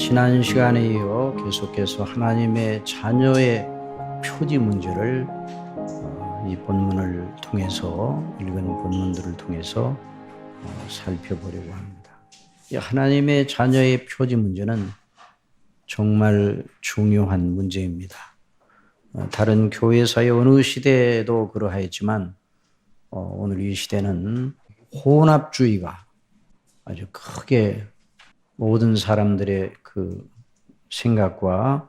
지난 시간에 이어 계속해서 하나님의 자녀의 표지 문제를 이 본문을 통해서 읽은 본문들을 통해서 살펴보려고 합니다. 이 하나님의 자녀의 표지 문제는 정말 중요한 문제입니다. 다른 교회사의 어느 시대에도 그러하였지만 오늘 이 시대는 혼합주의가 아주 크게 모든 사람들의 그 생각과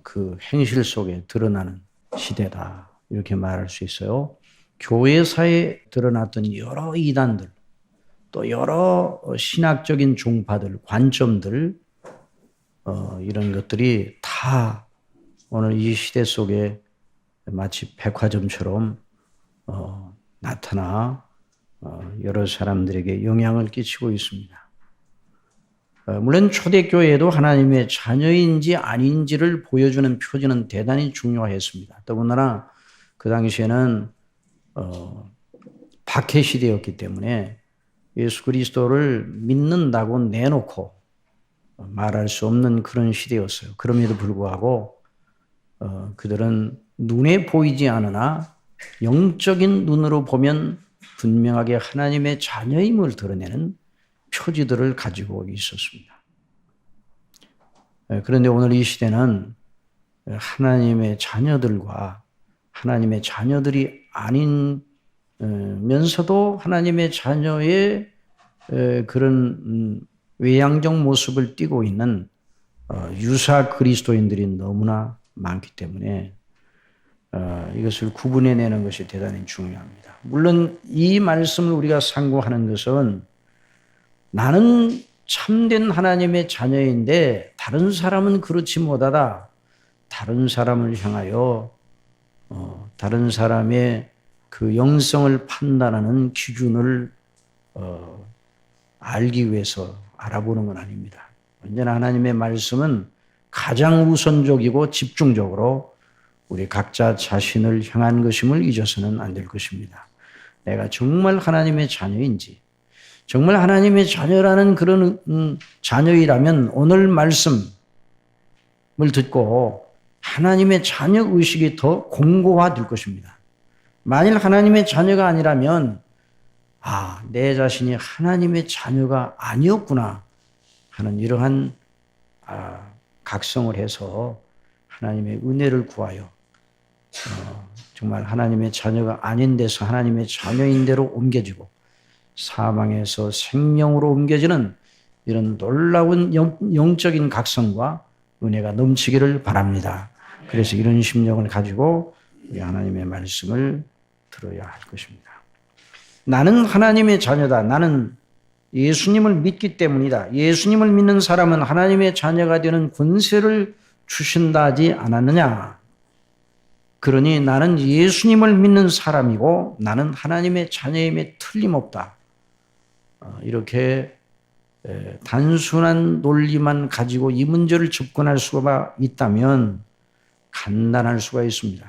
그 행실 속에 드러나는 시대다, 이렇게 말할 수 있어요. 교회사에 드러났던 여러 이단들, 또 여러 신학적인 종파들, 관점들, 이런 것들이 다 오늘 이 시대 속에 마치 백화점처럼 나타나 여러 사람들에게 영향을 끼치고 있습니다. 물론 초대교회에도 하나님의 자녀인지 아닌지를 보여주는 표지는 대단히 중요했습니다. 더군다나 그 당시에는 박해 시대였기 때문에 예수 그리스도를 믿는다고 내놓고 말할 수 없는 그런 시대였어요. 그럼에도 불구하고 그들은 눈에 보이지 않으나 영적인 눈으로 보면 분명하게 하나님의 자녀임을 드러내는 표지들을 가지고 있었습니다. 그런데 오늘 이 시대는 하나님의 자녀들과 하나님의 자녀들이 아니면서도 하나님의 자녀의 그런 외향적 모습을 띠고 있는 유사 그리스도인들이 너무나 많기 때문에 이것을 구분해내는 것이 대단히 중요합니다. 물론 이 말씀을 우리가 상고하는 것은 나는 참된 하나님의 자녀인데 다른 사람은 그렇지 못하다, 다른 사람을 향하여 다른 사람의 그 영성을 판단하는 기준을 알기 위해서 알아보는 건 아닙니다. 언제나 하나님의 말씀은 가장 우선적이고 집중적으로 우리 각자 자신을 향한 것임을 잊어서는 안 될 것입니다. 내가 정말 하나님의 자녀인지, 정말 하나님의 자녀라는 그런 자녀이라면 오늘 말씀을 듣고 하나님의 자녀 의식이 더 공고화될 것입니다. 만일 하나님의 자녀가 아니라면 내 자신이 하나님의 자녀가 아니었구나 하는 이러한 각성을 해서 하나님의 은혜를 구하여 정말 하나님의 자녀가 아닌 데서 하나님의 자녀인 대로 옮겨지고 사망에서 생명으로 옮겨지는 이런 놀라운 영적인 각성과 은혜가 넘치기를 바랍니다. 그래서 이런 심령을 가지고 우리 하나님의 말씀을 들어야 할 것입니다. 나는 하나님의 자녀다. 나는 예수님을 믿기 때문이다. 예수님을 믿는 사람은 하나님의 자녀가 되는 권세를 주신다 하지 않았느냐? 그러니 나는 예수님을 믿는 사람이고 나는 하나님의 자녀임에 틀림없다. 이렇게 단순한 논리만 가지고 이 문제를 접근할 수가 있다면 간단할 수가 있습니다.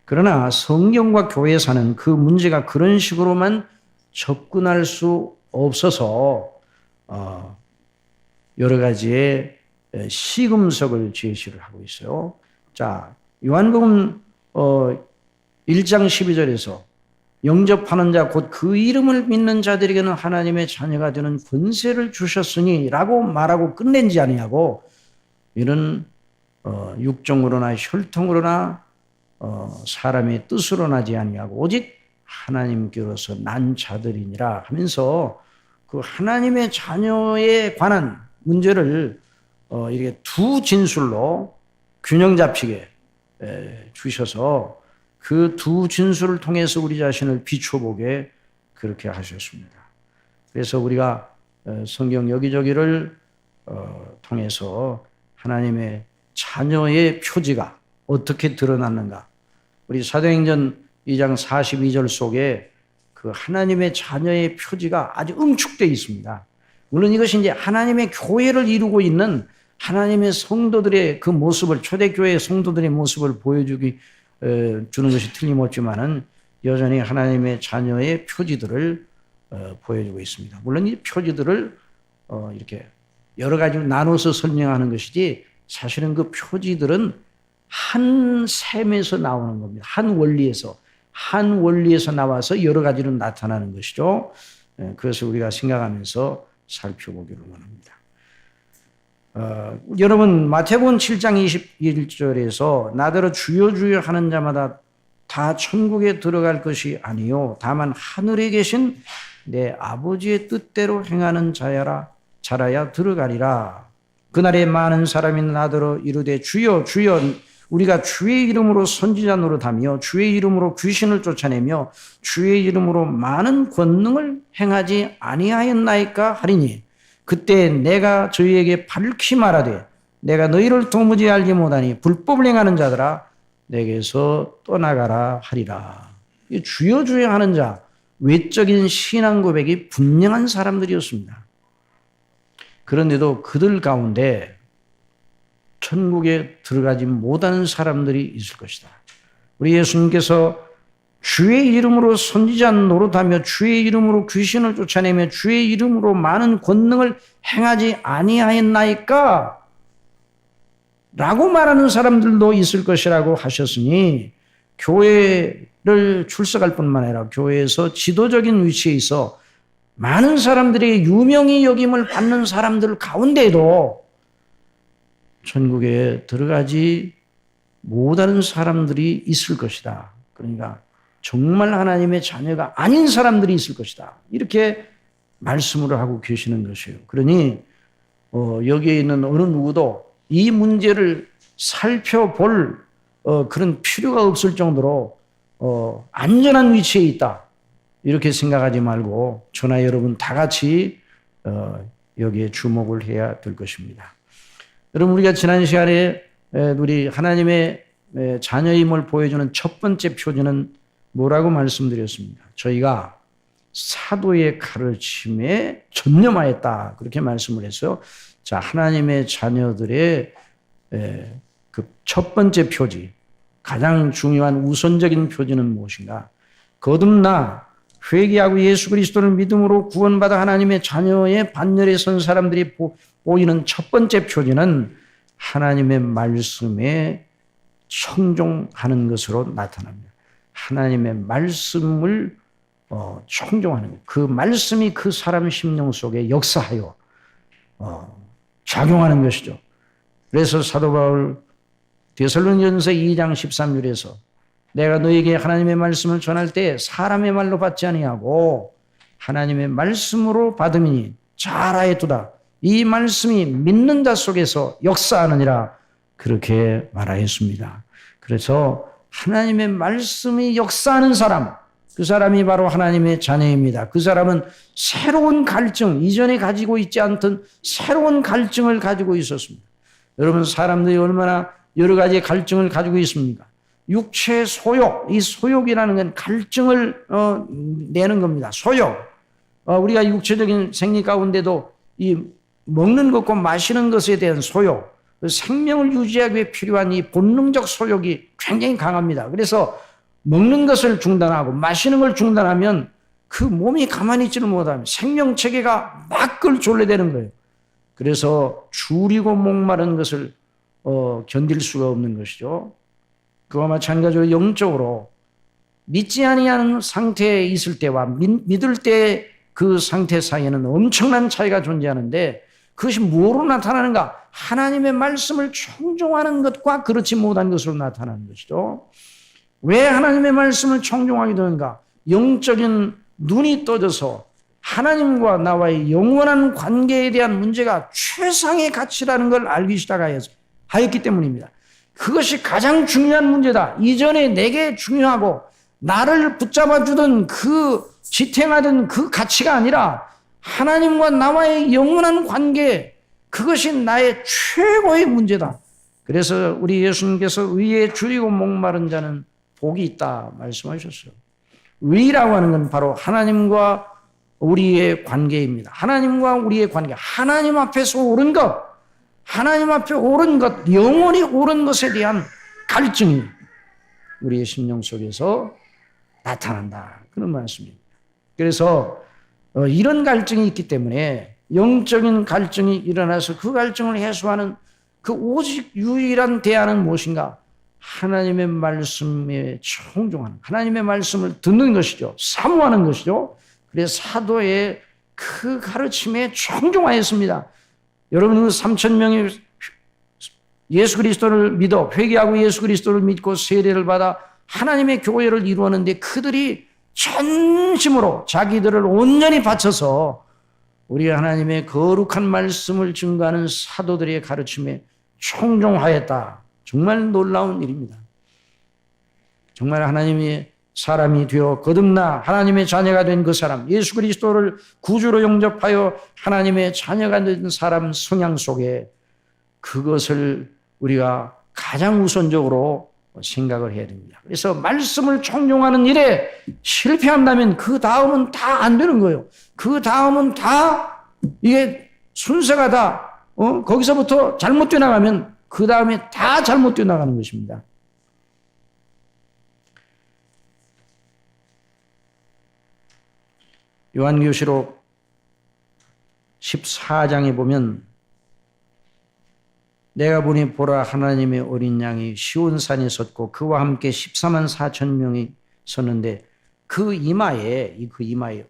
그러나 성경과 교회에서는 그 문제가 그런 식으로만 접근할 수 없어서 여러 가지의 시금석을 제시를 하고 있어요. 자, 요한복음 1장 12절에서 영접하는 자 곧 그 이름을 믿는 자들에게는 하나님의 자녀가 되는 권세를 주셨으니 라고 말하고 끝낸지 아니하고 이런 육정으로나 혈통으로나 사람의 뜻으로 나지 아니하고 오직 하나님께로서 난 자들이니라 하면서 그 하나님의 자녀에 관한 문제를 이렇게 두 진술로 균형 잡히게 주셔서 그 두 진술을 통해서 우리 자신을 비춰보게 그렇게 하셨습니다. 그래서 우리가 성경 여기저기를 통해서 하나님의 자녀의 표지가 어떻게 드러났는가, 우리 사도행전 2장 42절 속에 그 하나님의 자녀의 표지가 아주 응축되어 있습니다. 물론 이것이 이제 하나님의 교회를 이루고 있는 하나님의 성도들의 그 모습을, 초대교회의 성도들의 모습을 주는 것이 틀림없지만은 여전히 하나님의 자녀의 표지들을 보여주고 있습니다. 물론 이 표지들을 이렇게 여러 가지로 나눠서 설명하는 것이지 사실은 그 표지들은 한 셈에서 나오는 겁니다. 한 원리에서 나와서 여러 가지로 나타나는 것이죠. 그것을 우리가 생각하면서 살펴보기를 원합니다. 여러분 마태복음 7장 21절에서 나더러 주여 주여 하는 자마다 다 천국에 들어갈 것이 아니요 다만 하늘에 계신 내 아버지의 뜻대로 행하는 자라야 들어가리라. 그날에 많은 사람이 나더러 이르되 주여 주여 우리가 주의 이름으로 선지자 노릇하며 주의 이름으로 귀신을 쫓아내며 주의 이름으로 많은 권능을 행하지 아니하였나이까 하리니 그때 내가 저희에게 밝히 말하되 내가 너희를 도무지 알지 못하니 불법을 행하는 자들아 내게서 떠나가라 하리라. 이 주여 주여 하는 자 외적인 신앙 고백이 분명한 사람들이었습니다. 그런데도 그들 가운데 천국에 들어가지 못하는 사람들이 있을 것이다. 우리 예수님께서 주의 이름으로 선지자 노릇하며 주의 이름으로 귀신을 쫓아내며 주의 이름으로 많은 권능을 행하지 아니하였나이까? 라고 말하는 사람들도 있을 것이라고 하셨으니 교회를 출석할 뿐만 아니라 교회에서 지도적인 위치에 있어 많은 사람들이 유명히 여김을 받는 사람들 가운데에도 천국에 들어가지 못하는 사람들이 있을 것이다. 그러니까 정말 하나님의 자녀가 아닌 사람들이 있을 것이다. 이렇게 말씀을 하고 계시는 것이에요. 그러니 여기에 있는 어느 누구도 이 문제를 살펴볼 그런 필요가 없을 정도로 안전한 위치에 있다. 이렇게 생각하지 말고 저나 여러분 다 같이 여기에 주목을 해야 될 것입니다. 여러분 우리가 지난 시간에 우리 하나님의 자녀임을 보여주는 첫 번째 표지는 뭐라고 말씀드렸습니다. 저희가 사도의 가르침에 전념하였다. 그렇게 말씀을 했어요. 자, 하나님의 자녀들의 그 첫 번째 표지, 가장 중요한 우선적인 표지는 무엇인가? 거듭나 회개하고 예수 그리스도를 믿음으로 구원받아 하나님의 자녀의 반열에 선 사람들이 보이는 첫 번째 표지는 하나님의 말씀에 청종하는 것으로 나타납니다. 하나님의 말씀을 청종하는 것. 그 말씀이 그 사람 심령 속에 역사하여 작용하는 것이죠. 그래서 사도 바울 데살로니가전서 2장 13절에서 내가 너에게 하나님의 말씀을 전할 때 사람의 말로 받지 아니하고 하나님의 말씀으로 받음이니 잘하였도다. 이 말씀이 믿는 자 속에서 역사하느니라 그렇게 말하였습니다. 그래서 하나님의 말씀이 역사하는 사람, 그 사람이 바로 하나님의 자녀입니다. 그 사람은 새로운 갈증, 이전에 가지고 있지 않던 새로운 갈증을 가지고 있었습니다. 여러분 사람들이 얼마나 여러 가지 갈증을 가지고 있습니까? 육체 소욕, 이 소욕이라는 건 갈증을 내는 겁니다. 소욕. 우리가 육체적인 생리 가운데도 이 먹는 것과 마시는 것에 대한 소욕, 생명을 유지하기 위해 필요한 이 본능적 소욕이 굉장히 강합니다. 그래서 먹는 것을 중단하고 마시는 걸 중단하면 그 몸이 가만히 있지를 못하면 생명체계가 막 졸려대는 거예요. 그래서 줄이고 목마른 것을 견딜 수가 없는 것이죠. 그와 마찬가지로 영적으로 믿지 아니하는 상태에 있을 때와 믿을 때 그 상태 사이에는 엄청난 차이가 존재하는데 그것이 뭐로 나타나는가? 하나님의 말씀을 청종하는 것과 그렇지 못한 것으로 나타나는 것이죠. 왜 하나님의 말씀을 청종하게 되는가? 영적인 눈이 떠져서 하나님과 나와의 영원한 관계에 대한 문제가 최상의 가치라는 걸 알기 시작하였기 때문입니다. 그것이 가장 중요한 문제다. 이전에 내게 중요하고 나를 붙잡아주던 지탱하던 그 가치가 아니라 하나님과 나와의 영원한 관계, 그것이 나의 최고의 문제다. 그래서 우리 예수님께서 의에 줄이고 목마른 자는 복이 있다 말씀하셨어요. 의라고 하는 건 바로 하나님과 우리의 관계입니다. 하나님과 우리의 관계, 하나님 앞에서 옳은 것, 하나님 앞에 옳은 것, 영원히 옳은 것에 대한 갈증이 우리의 심령 속에서 나타난다. 그런 말씀입니다. 그래서 이런 갈증이 있기 때문에 영적인 갈증이 일어나서 그 갈증을 해소하는 그 오직 유일한 대안은 무엇인가? 하나님의 말씀에 청종하는, 하나님의 말씀을 듣는 것이죠. 사모하는 것이죠. 그래서 사도의 그 가르침에 청종하였습니다. 여러분, 3,000명이 예수 그리스도를 믿어 회개하고 예수 그리스도를 믿고 세례를 받아 하나님의 교회를 이루었는데, 그들이 전심으로 자기들을 온전히 바쳐서 우리 하나님의 거룩한 말씀을 증거하는 사도들의 가르침에 청종하였다. 정말 놀라운 일입니다. 정말 하나님의 사람이 되어 거듭나 하나님의 자녀가 된 그 사람, 예수 그리스도를 구주로 영접하여 하나님의 자녀가 된 사람 성향 속에 그것을 우리가 가장 우선적으로 생각을 해야 됩니다. 그래서 말씀을 청종하는 일에 실패한다면 그 다음은 다 안 되는 거예요. 그 다음은 다 이게 순서가 다 거기서부터 잘못되어 나가면 그 다음에 다 잘못되어 나가는 것입니다. 요한계시록 14장에 보면 내가 보니 보라 하나님의 어린 양이 시온산에 섰고 그와 함께 14만 4천 명이 섰는데 그 이마에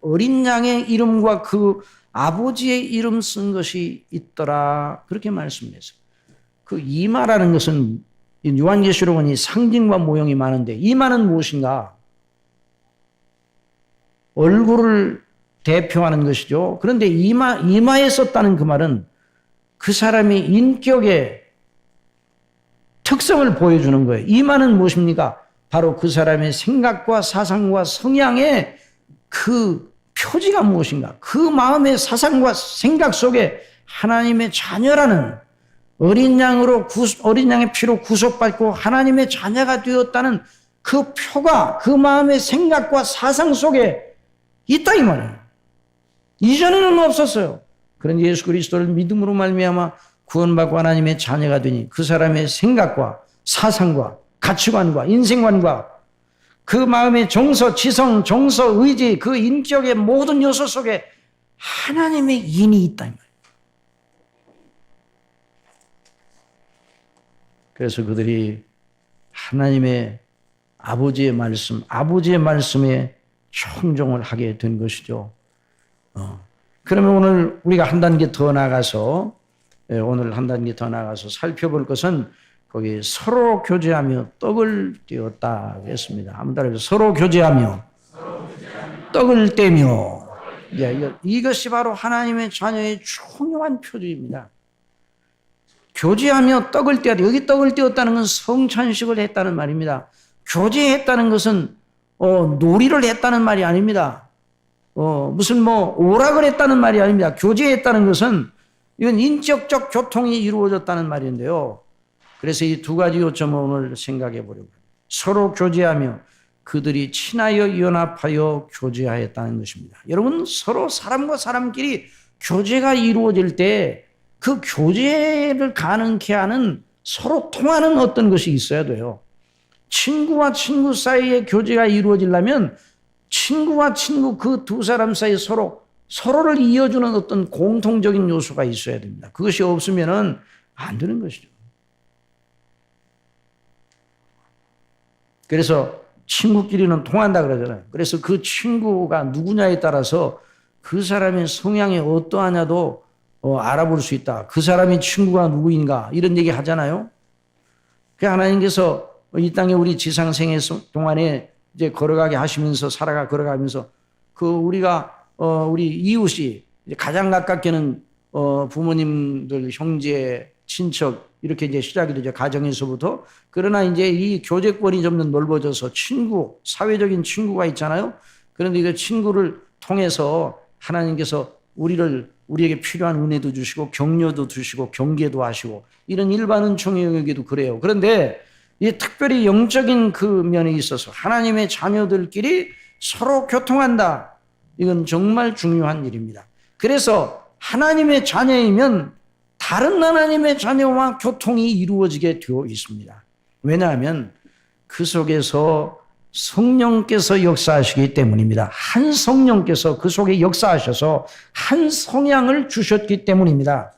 어린 양의 이름과 그 아버지의 이름 쓴 것이 있더라. 그렇게 말씀했어요. 그 이마라는 것은 요한계시록은 이 상징과 모형이 많은데 이마는 무엇인가? 얼굴을 대표하는 것이죠. 그런데 이마에 썼다는 그 말은 그 사람의 인격의 특성을 보여주는 거예요. 이마는 무엇입니까? 바로 그 사람의 생각과 사상과 성향의 그 표지가 무엇인가? 그 마음의 사상과 생각 속에 하나님의 자녀라는 어린 양의 피로 구속받고 하나님의 자녀가 되었다는 그 표가 그 마음의 생각과 사상 속에 있다 이 말이에요. 이전에는 없었어요. 그런데 예수 그리스도를 믿음으로 말미암아 구원받고 하나님의 자녀가 되니 그 사람의 생각과 사상과 가치관과 인생관과 그 마음의 정서, 지성, 정서, 의지, 그 인격의 모든 요소 속에 하나님의 인이 있다 이 말이에요. 그래서 그들이 하나님의 아버지의 말씀에 청종을 하게 된 것이죠. 그러면 오늘 우리가 한 단계 더 나가서 살펴볼 것은 거기 서로 교제하며 떡을 떼었다 했습니다. 한번 따라해서 서로 교제하며 떡을 떼며. 이것이 바로 하나님의 자녀의 중요한 표지입니다. 교제하며 떡을 떼었다. 여기 떡을 떼었다는 건 성찬식을 했다는 말입니다. 교제했다는 것은 놀이를 했다는 말이 아닙니다. 무슨 오락을 했다는 말이 아닙니다. 교제했다는 것은 이건 인격적 교통이 이루어졌다는 말인데요. 그래서 이 두 가지 요점을 오늘 생각해 보려고 합니다. 서로 교제하며 그들이 친하여 연합하여 교제하였다는 것입니다. 여러분, 서로 사람과 사람끼리 교제가 이루어질 때 그 교제를 가능케 하는 서로 통하는 어떤 것이 있어야 돼요. 친구와 친구 사이에 교제가 이루어지려면 친구와 친구 그 두 사람 사이 서로를 이어주는 어떤 공통적인 요소가 있어야 됩니다. 그것이 없으면은 안 되는 것이죠. 그래서 친구끼리는 통한다 그러잖아요. 그래서 그 친구가 누구냐에 따라서 그 사람의 성향이 어떠하냐도 알아볼 수 있다. 그 사람이 친구가 누구인가 이런 얘기 하잖아요. 그 하나님께서 이 땅에 우리 지상생애 동안에 이제 걸어가면서 그 우리 이웃이 가장 가깝게는 부모님들, 형제, 친척 이렇게 이제 시작이 되죠. 가정에서부터. 그러나 이제 이 교제권이 좀 더 넓어져서 사회적인 친구가 있잖아요. 그런데 이 친구를 통해서 하나님께서 우리에게 필요한 은혜도 주시고 격려도 주시고 경계도 하시고 이런 일반 은총의 영역에도 그래요. 그런데 이 특별히 영적인 그 면에 있어서 하나님의 자녀들끼리 서로 교통한다. 이건 정말 중요한 일입니다. 그래서 하나님의 자녀이면 다른 하나님의 자녀와 교통이 이루어지게 되어 있습니다. 왜냐하면 그 속에서 성령께서 역사하시기 때문입니다. 한 성령께서 그 속에 역사하셔서 한 성향을 주셨기 때문입니다.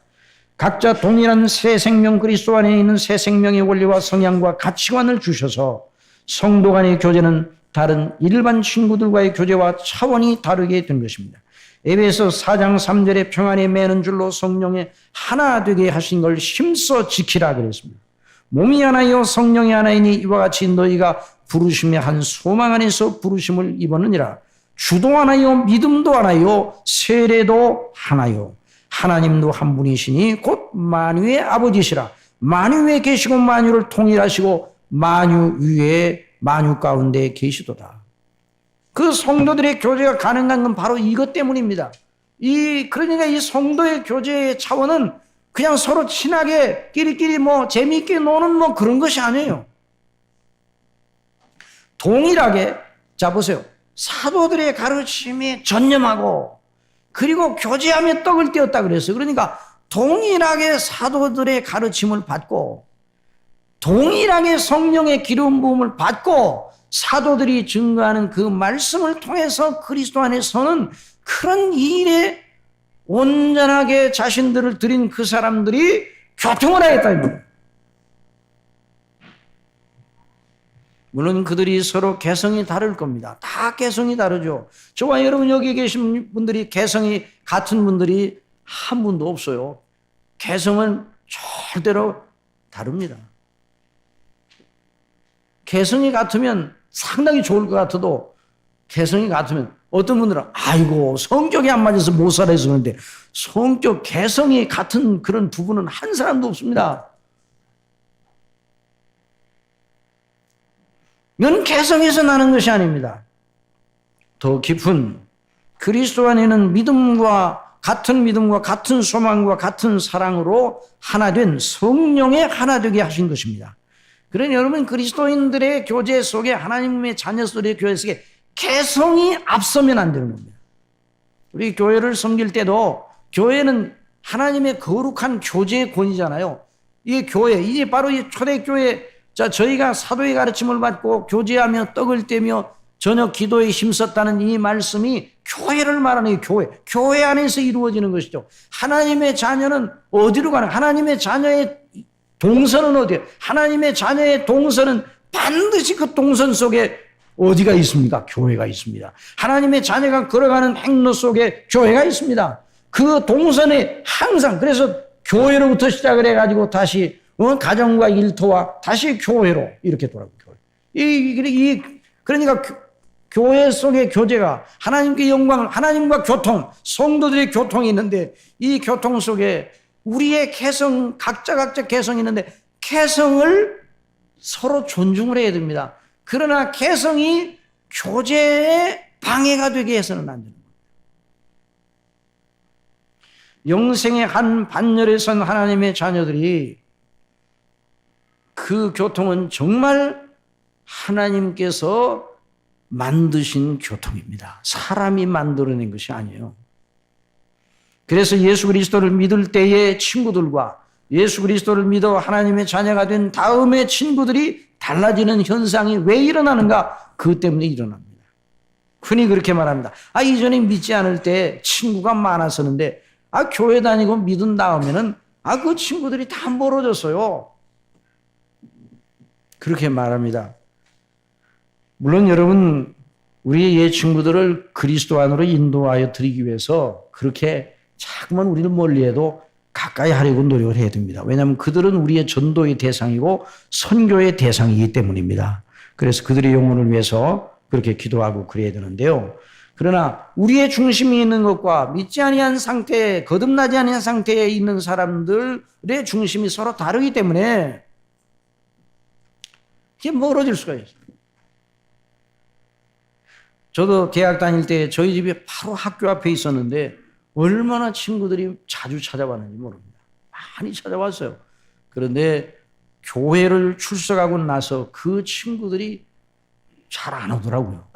각자 동일한 새 생명, 그리스도 안에 있는 새 생명의 원리와 성향과 가치관을 주셔서 성도 간의 교제는 다른 일반 친구들과의 교제와 차원이 다르게 된 것입니다. 에베소 4장 3절에 평안에 매는 줄로 성령에 하나 되게 하신 걸 힘써 지키라 그랬습니다. 몸이 하나요 성령이 하나이니 이와 같이 너희가 부르심의 한 소망 안에서 부르심을 입었느니라. 주도 하나요 믿음도 하나요 세례도 하나요. 하나님도 한 분이시니 곧 만유의 아버지시라. 만유 위에 계시고 만유를 통일하시고 만유 위에 만유 가운데 계시도다. 그 성도들의 교제가 가능한 건 바로 이것 때문입니다. 그러니까 이 성도의 교제의 차원은 그냥 서로 친하게 끼리끼리 재미있게 노는 그런 것이 아니에요. 동일하게, 자 보세요. 사도들의 가르침에 전념하고 그리고 교제하며 떡을 떼었다 그랬어요. 그러니까 동일하게 사도들의 가르침을 받고 동일하게 성령의 기름 부음을 받고 사도들이 증거하는 그 말씀을 통해서 그리스도 안에 서는 그런 일에 온전하게 자신들을 드린 그 사람들이 교통을 하였다. 물론 그들이 서로 개성이 다를 겁니다. 다 개성이 다르죠. 저와 여러분 여기 계신 분들이 개성이 같은 분들이 한 분도 없어요. 개성은 절대로 다릅니다. 개성이 같으면 상당히 좋을 것 같아도 개성이 같으면 어떤 분들은 아이고 성격이 안 맞아서 못 살아서 그러는데 성격 개성이 같은 그런 부분은 한 사람도 없습니다. 이건 개성에서 나는 것이 아닙니다. 더 깊은 그리스도 안에는 믿음과 같은 소망과 같은 사랑으로 하나 된 성령의 하나 되게 하신 것입니다. 그러니 여러분 그리스도인들의 교제 속에 하나님의 자녀들의 교제 속에 개성이 앞서면 안 되는 겁니다. 우리 교회를 섬길 때도 교회는 하나님의 거룩한 교제의 권위잖아요. 이 교회, 이게 바로 이 초대교회, 저희가 사도의 가르침을 받고 교제하며 떡을 떼며 저녁 기도에 힘썼다는 이 말씀이 교회를 말하는 교회, 교회 안에서 이루어지는 것이죠. 하나님의 자녀는 어디로 가는? 하나님의 자녀의 동선은 어디에? 하나님의 자녀의 동선은 반드시 그 동선 속에 어디가 있습니까? 교회가 있습니다. 하나님의 자녀가 걸어가는 행로 속에 교회가 있습니다. 그 동선에 항상 그래서 교회로부터 시작을 해가지고 다시 가정과 일터와 다시 교회로 이렇게 돌아가고 그러니까 교회 속의 교제가 하나님께 영광을 하나님과 교통 성도들의 교통이 있는데 이 교통 속에 우리의 개성 각자 개성이 있는데 개성을 서로 존중을 해야 됩니다. 그러나 개성이 교제에 방해가 되게 해서는 안 됩니다. 영생의 한 반열에 선 하나님의 자녀들이 그 교통은 정말 하나님께서 만드신 교통입니다. 사람이 만들어낸 것이 아니에요. 그래서 예수 그리스도를 믿을 때의 친구들과 예수 그리스도를 믿어 하나님의 자녀가 된 다음의 친구들이 달라지는 현상이 왜 일어나는가? 그것 때문에 일어납니다. 흔히 그렇게 말합니다. 이전에 믿지 않을 때 친구가 많았었는데 교회 다니고 믿은 다음에는 그 친구들이 다 멀어졌어요. 그렇게 말합니다. 물론 여러분 우리의 옛 친구들을 그리스도 안으로 인도하여 드리기 위해서 그렇게 자꾸만 우리를 멀리해도 가까이 하려고 노력을 해야 됩니다. 왜냐하면 그들은 우리의 전도의 대상이고 선교의 대상이기 때문입니다. 그래서 그들의 영혼을 위해서 그렇게 기도하고 그래야 되는데요. 그러나 우리의 중심이 있는 것과 믿지 아니한 상태에 거듭나지 아니한 상태에 있는 사람들의 중심이 서로 다르기 때문에 이게 멀어질 수가 있어요. 저도 대학 다닐 때 저희 집이 바로 학교 앞에 있었는데 얼마나 친구들이 자주 찾아왔는지 모릅니다. 많이 찾아왔어요. 그런데 교회를 출석하고 나서 그 친구들이 잘 안 오더라고요.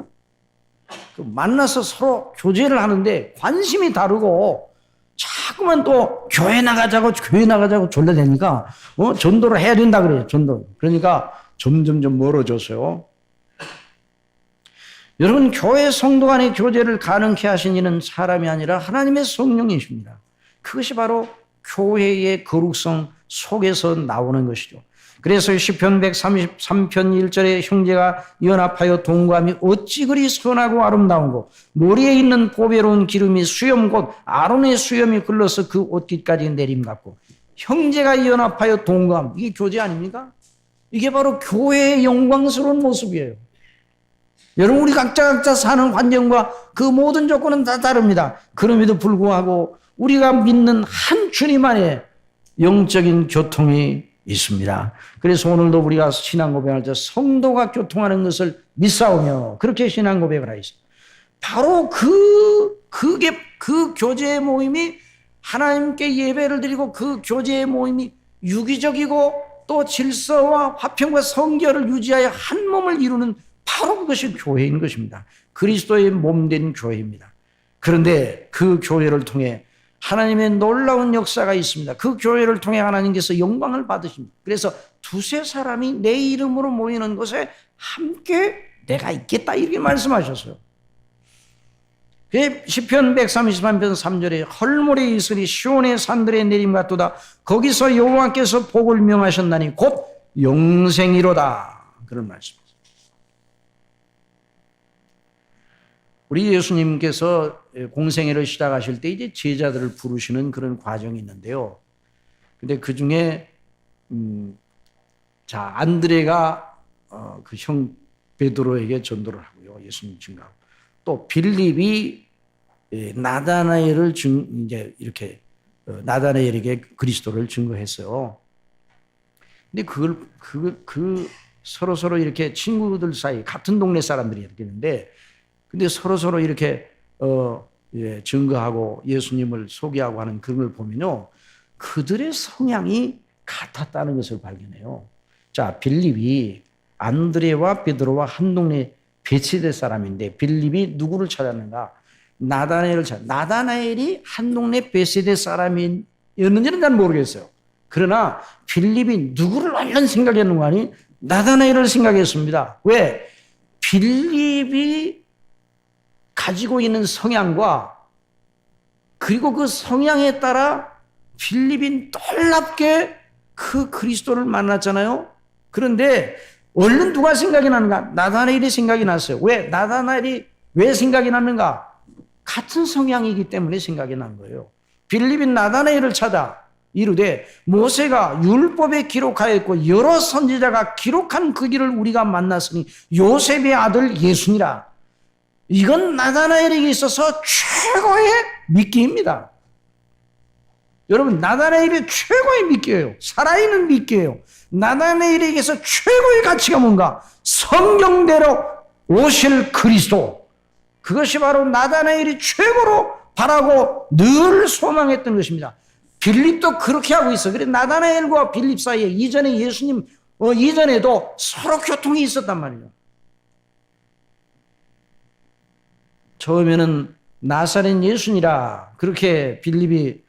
만나서 서로 교제를 하는데 관심이 다르고 자꾸만 또 교회 나가자고 졸라대니까 전도를 해야 된다 그래요. 전도. 그러니까 점점 멀어졌어요. 여러분, 교회 성도 간의 교제를 가능케 하신 이는 사람이 아니라 하나님의 성령이십니다. 그것이 바로 교회의 거룩성 속에서 나오는 것이죠. 그래서 시편 133편 1절에 형제가 연합하여 동거함이 어찌 그리 선하고 아름다운고 머리에 있는 보배로운 기름이 수염 곧 아론의 수염이 흘러서 그 옷깃까지 내림 같고. 형제가 연합하여 동거함, 이게 교제 아닙니까? 이게 바로 교회의 영광스러운 모습이에요. 여러분, 우리 각자 사는 환경과 그 모든 조건은 다 다릅니다. 그럼에도 불구하고 우리가 믿는 한 주님 안에 영적인 교통이 있습니다. 그래서 오늘도 우리가 신앙 고백할 때 성도가 교통하는 것을 믿사오며 그렇게 신앙 고백을 하겠습니다. 바로 그 교제의 모임이 하나님께 예배를 드리고 그 교제의 모임이 유기적이고 또 질서와 화평과 성결을 유지하여 한 몸을 이루는 바로 그것이 교회인 것입니다. 그리스도의 몸된 교회입니다. 그런데 그 교회를 통해 하나님의 놀라운 역사가 있습니다. 그 교회를 통해 하나님께서 영광을 받으십니다. 그래서 두세 사람이 내 이름으로 모이는 곳에 함께 내가 있겠다 이렇게 말씀하셨어요. 시편 133편 3절에 헐모레 이슬이 시온의 산들에 내림 같도다. 거기서 여호와께서 복을 명하셨나니 곧 영생이로다. 그런 말씀입니다. 우리 예수님께서 공생애를 시작하실 때 이제 제자들을 부르시는 그런 과정이 있는데요. 근데 그 중에 안드레가 그 형 베드로에게 전도를 하고요. 예수님 증거하고 또 빌립이 나다나엘을 이렇게 나다나엘에게 그리스도를 증거했어요. 근데 그걸 서로 이렇게 친구들 사이 같은 동네 사람들이 이렇게 있는데 근데 서로 이렇게 증거하고 예수님을 소개하고 하는 그런 걸 보면요. 그들의 성향이 같았다는 것을 발견해요. 자, 빌립이 안드레와 베드로와 한 동네 베츠대 사람인데 빌립이 누구를 찾았는가? 나다나엘을 나다나엘이 한 동네 베츠대 사람이었는지는 잘 모르겠어요. 그러나 빌립이 누구를 얼른 생각했는가 하니 나다나엘을 생각했습니다. 왜? 빌립이 가지고 있는 성향과 그리고 그 성향에 따라 빌립이 놀랍게 그 그리스도를 만났잖아요. 그런데 얼른 누가 생각이 나는가? 나다나엘이 생각이 났어요. 왜? 나다나엘이 왜 생각이 났는가? 같은 성향이기 때문에 생각이 난 거예요. 빌립이 나다나엘을 찾아 이르되 모세가 율법에 기록하였고 여러 선지자가 기록한 그 길을 우리가 만났으니 요셉의 아들 예수니라. 이건 나다나엘에게 있어서 최고의 미끼입니다. 여러분, 나다나엘이 최고의 미끼예요. 살아있는 미끼예요. 나다나엘에게서 최고의 가치가 뭔가? 성경대로 오실 그리스도. 그것이 바로 나다나엘이 최고로 바라고 늘 소망했던 것입니다. 빌립도 그렇게 하고 있어. 그래 나다나엘과 빌립 사이에 이전에 예수님 이전에도 서로 교통이 있었단 말이에요. 처음에는 나사렛 예수니라 그렇게 빌립이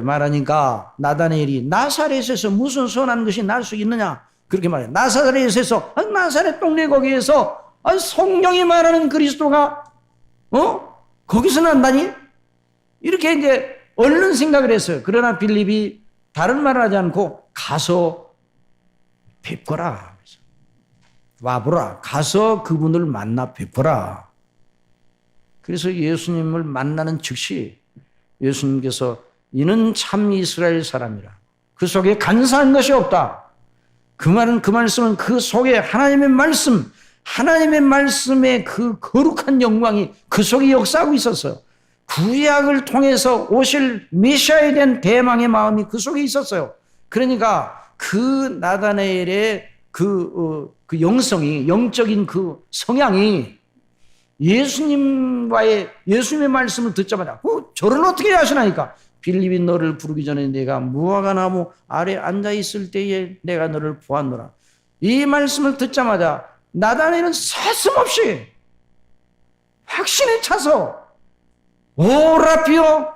말하니까 나다나엘이 나사렛에서 무슨 선한 것이 날 수 있느냐 그렇게 말해요. 나사렛에서 나사렛 동네 거기에서 성령이 말하는 그리스도가 거기서 난다니 이렇게 이제 얼른 생각을 했어요. 그러나 빌립이 다른 말을 하지 않고 가서 뵙거라. 와보라. 가서 그분을 만나 뵙거라. 그래서 예수님을 만나는 즉시 예수님께서 이는 참 이스라엘 사람이라. 그 속에 간사한 것이 없다. 그 말씀은 그 속에 하나님의 말씀, 하나님의 말씀의 그 거룩한 영광이 그 속에 역사하고 있었어요. 구약을 통해서 오실 메시아에 대한 대망의 마음이 그 속에 있었어요. 그러니까 그 나다나엘의 그 영성이, 영적인 그 성향이 예수님의 말씀을 듣자마자 저를 어떻게 하시나이까? 빌립이 너를 부르기 전에 내가 무화과 나무 아래 앉아 있을 때에 내가 너를 보았노라. 이 말씀을 듣자마자 나다나엘은 서슴없이 확신에 차서 오라피오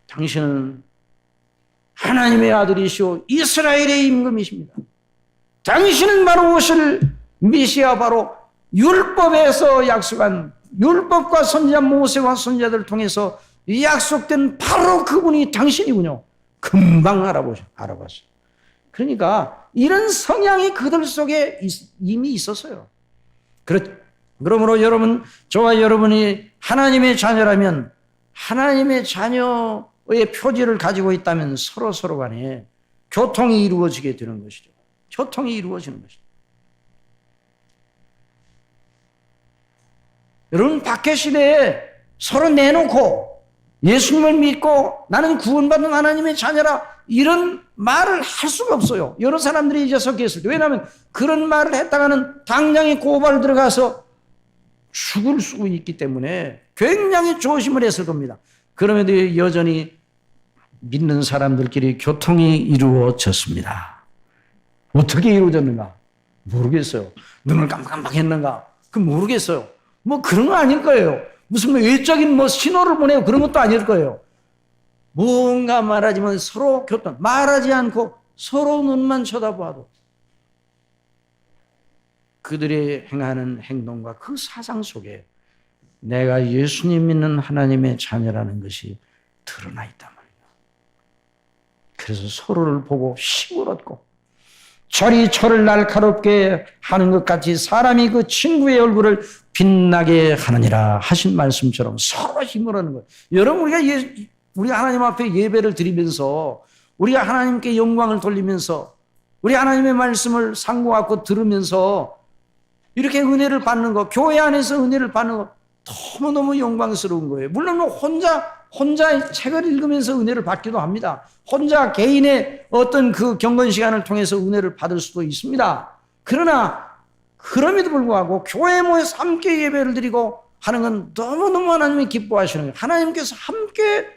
당신은 하나님의 아들이시오 이스라엘의 임금이십니다. 당신은 바로 오실 메시아, 바로 율법에서 약속한, 율법과 선지자 모세와 선지자들을 통해서 약속된 바로 그분이 당신이군요. 금방 알아봤어요. 그러니까 이런 성향이 그들 속에 이미 있었어요. 그러므로 여러분, 저와 여러분이 하나님의 자녀라면, 하나님의 자녀의 표지를 가지고 있다면 서로 간에 교통이 이루어지게 되는 것이죠. 교통이 이루어지는 것이죠. 여러분, 박해 시대에 서로 내놓고 예수님을 믿고 나는 구원받은 하나님의 자녀라, 이런 말을 할 수가 없어요. 여러 사람들이 이제 섞였을 때. 왜냐하면 그런 말을 했다가는 당장에 고발 들어가서 죽을 수 있기 때문에 굉장히 조심을 했을 겁니다. 그럼에도 여전히 믿는 사람들끼리 교통이 이루어졌습니다. 어떻게 이루어졌는가? 모르겠어요. 눈을 깜깜했는가? 그 모르겠어요. 뭐 그런 거 아닐 거예요. 무슨 외적인 신호를 보내고 그런 것도 아닐 거예요. 뭔가 말하지만 서로 교통, 말하지 않고 서로 눈만 쳐다봐도 그들이 행하는 행동과 그 사상 속에 내가 예수님 믿는 하나님의 자녀라는 것이 드러나 있단 말이에요. 그래서 서로를 보고 힘을 얻고, 철이 철을 날카롭게 하는 것 같이 사람이 그 친구의 얼굴을 빛나게 하느니라 하신 말씀처럼 서로 힘을 얻는 거예요. 여러분, 우리가 하나님 앞에 예배를 드리면서, 우리가 하나님께 영광을 돌리면서, 우리 하나님의 말씀을 상고하고 들으면서 이렇게 은혜를 받는 거, 교회 안에서 은혜를 받는 거 너무너무 영광스러운 거예요. 물론 혼자 책을 읽으면서 은혜를 받기도 합니다. 혼자 개인의 어떤 그 경건 시간을 통해서 은혜를 받을 수도 있습니다. 그러나 그럼에도 불구하고 교회에 모여서 함께 예배를 드리고 하는 건 너무너무 하나님이 기뻐하시는 거예요. 하나님께서 함께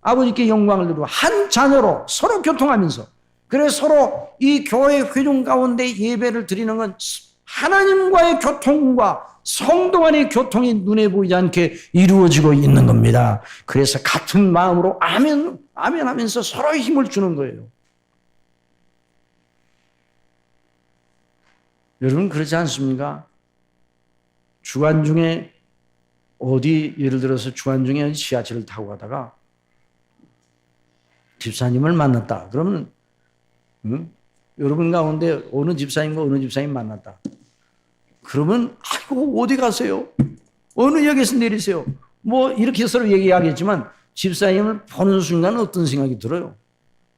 아버지께 영광을 드리고 한 자녀로 서로 교통하면서, 그래서 서로 이 교회 회중 가운데 예배를 드리는 건 하나님과의 교통과 성도 간의 교통이 눈에 보이지 않게 이루어지고 있는 겁니다. 그래서 같은 마음으로 아멘 하면서 서로 힘을 주는 거예요. 여러분, 그렇지 않습니까? 주간 중에 예를 들어서 주간 중에 지하철을 타고 가다가 집사님을 만났다. 그러면 여러분 가운데 어느 집사님과 어느 집사님 만났다. 그러면 아이고 어디 가세요? 어느 역에서 내리세요? 뭐 이렇게 서로 얘기하겠지만 집사님을 보는 순간 어떤 생각이 들어요?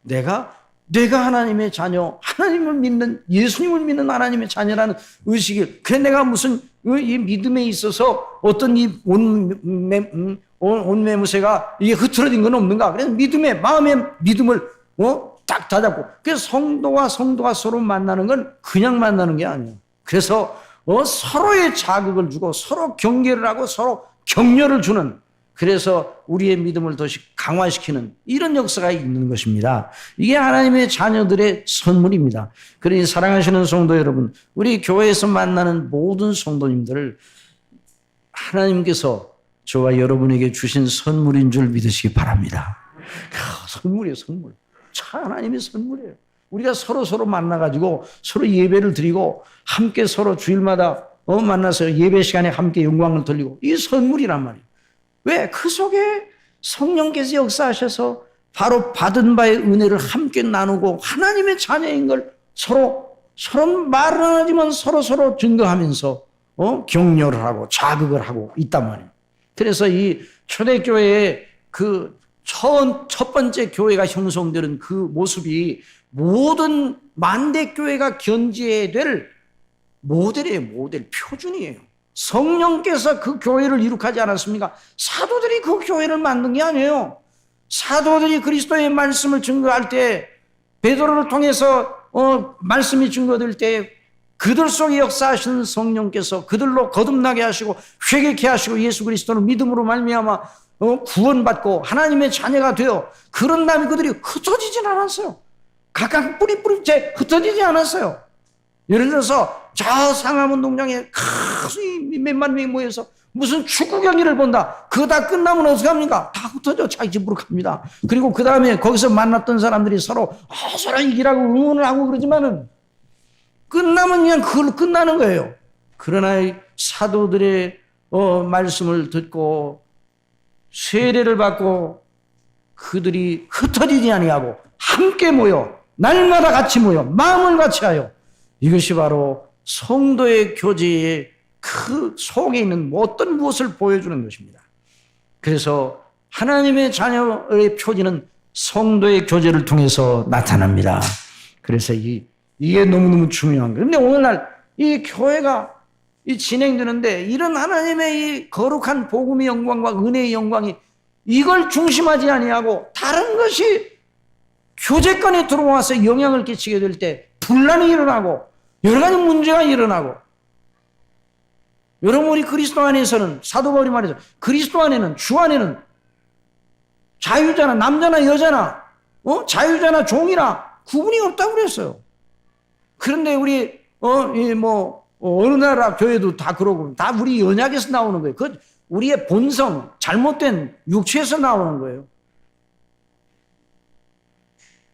내가 하나님의 자녀, 하나님을 믿는, 예수님을 믿는 하나님의 자녀라는 의식이, 그래 내가 무슨 이 믿음에 있어서 어떤 이 온매무새가 이게 흐트러진 건 없는가? 그래서 마음의 믿음을 딱 다잡고, 그래서 성도가 서로 만나는 건 그냥 만나는 게 아니에요. 그래서 서로의 자극을 주고 서로 경계를 하고 서로 격려를 주는, 그래서 우리의 믿음을 더 강화시키는 이런 역사가 있는 것입니다. 이게 하나님의 자녀들의 선물입니다. 그러니 사랑하시는 성도 여러분, 우리 교회에서 만나는 모든 성도님들을 하나님께서 저와 여러분에게 주신 선물인 줄 믿으시기 바랍니다. 선물이에요, 선물. 참 하나님의 선물이에요. 우리가 서로 만나가지고 서로 예배를 드리고 함께 서로 주일마다 만나서 예배 시간에 함께 영광을 돌리고, 이 선물이란 말이에요. 왜? 그 속에 성령께서 역사하셔서 바로 받은 바의 은혜를 함께 나누고 하나님의 자녀인 걸 서로 말은 안 하지만 서로 증거하면서 격려를 하고 자극을 하고 있단 말이에요. 그래서 이 초대교회의 그 첫 번째 교회가 형성되는 그 모습이 모든 만대교회가 견지해야 될 모델이에요. 모델, 표준이에요. 성령께서 그 교회를 이룩하지 않았습니까? 사도들이 그 교회를 만든 게 아니에요. 사도들이 그리스도의 말씀을 증거할 때, 베드로를 통해서 말씀이 증거될 때 그들 속에 역사하시는 성령께서 그들로 거듭나게 하시고 회개케 하시고 예수 그리스도를 믿음으로 말미암아 구원받고 하나님의 자녀가 되어, 그런 다음에 그들이 흩어지진 않았어요. 각각 뿌리째 흩어지지 않았어요. 예를 들어서 저 상암운동장에 몇만 명이 모여서 무슨 축구 경기를 본다. 그거 다 끝나면 어떻게 합니까? 다 흩어져 자기 집으로 갑니다. 그리고 그 다음에 거기서 만났던 사람들이 서로 이기라고 응원을 하고 그러지만은 끝나면 그냥 그걸로 끝나는 거예요. 그러나 사도들의 말씀을 듣고 세례를 받고 그들이 흩어지지 아니하고 함께 모여 날마다 같이 모여 마음을 같이 하여 이것이 바로 성도의 교제의 그 속에 있는 어떤 무엇을 보여주는 것입니다. 그래서 하나님의 자녀의 표지는 성도의 교제를 통해서 나타납니다. 그래서 이게 너무너무 중요한 거예요. 그런데 오늘날 이 교회가 진행되는데 이런 하나님의 이 거룩한 복음의 영광과 은혜의 영광이 이걸 중심하지 아니하고 다른 것이 교제권에 들어와서 영향을 끼치게 될 때 분란이 일어나고 여러 가지 문제가 일어나고, 여러분 우리 그리스도 안에서는 사도 바울이 말해서 그리스도 안에는 주 안에는 자유자나 남자나 여자나 자유자나 종이나 구분이 없다고 그랬어요. 그런데 우리 어느 나라 교회도 다 그러고 다 우리 언약에서 나오는 거예요. 그 우리의 본성, 잘못된 육체에서 나오는 거예요.